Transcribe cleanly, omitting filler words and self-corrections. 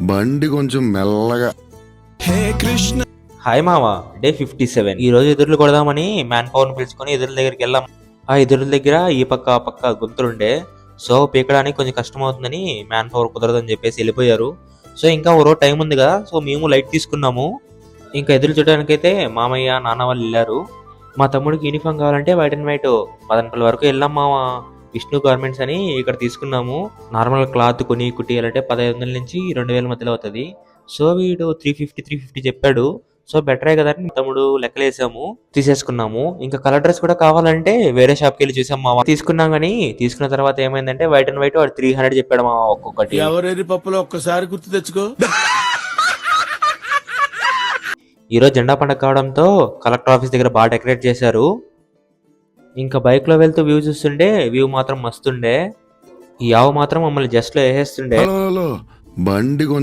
బండి కొంచెం మెల్లగా. హాయ్ మామ, డే 57. ఈ రోజు ఎదురులు కొడదామని మ్యాన్ పవర్ పిలుచుకొని ఎదురుల దగ్గరికి వెళ్ళాం. ఆ ఎదురుల దగ్గర ఈ పక్క ఆ పక్క గుంతలుండే, సో పీకడానికి కొంచెం కష్టం అవుతుందని మ్యాన్ పవర్ కుదరదని చెప్పేసి వెళ్ళిపోయారు. సో ఇంకా ఓ రోజు టైం ఉంది కదా, సో మేము లైట్ తీసుకున్నాము. ఇంకా ఎదురు చూడడానికైతే మామయ్య నాన్న వాళ్ళు వెళ్ళారు. మా తమ్ముడికి యూనిఫామ్ కావాలంటే వైట్ అండ్ వైట్ మదనపల్లి వరకు వెళ్ళాం మామ. విష్ణు గార్మెంట్స్ అని ఇక్కడ తీసుకున్నాము. నార్మల్ క్లాత్ కొని కుట్టియాలంటే 1500 నుంచి 2000 మధ్యలో అవుతుంది. సో వీడు 350 చెప్పాడు. సో బెటరే కదా అని తమ్ముడు లెక్కలేసాము, తీసేసుకున్నాము. ఇంకా కలర్ డ్రెస్ కూడా కావాలంటే వేరే షాప్కి వెళ్ళి చూసాం మామ. తీసుకున్నాం కానీ తీసుకున్న తర్వాత ఏమైందంటే వైట్ అండ్ వైట్ వాడు 300 చెప్పాడు మామ ఒక్కొక్కటి. ఎవరెరి పప్పులో ఒక్కసారి గుర్తు తెచ్చుకో. ఈరోజు జెండా పండుగ కావడంతో కలెక్టర్ ఆఫీస్ దగ్గర బాగా డెకరేట్ చేశారు. ఇంకా బైక్ లో వెళ్తూ వ్యూ చూస్తుండే, వ్యూ మాత్రం మస్తుండే. ఈ యావ మాత్రం మమ్మల్ని జస్ట్ లో వేసేస్తుండే. హలో, బండి కొంచెం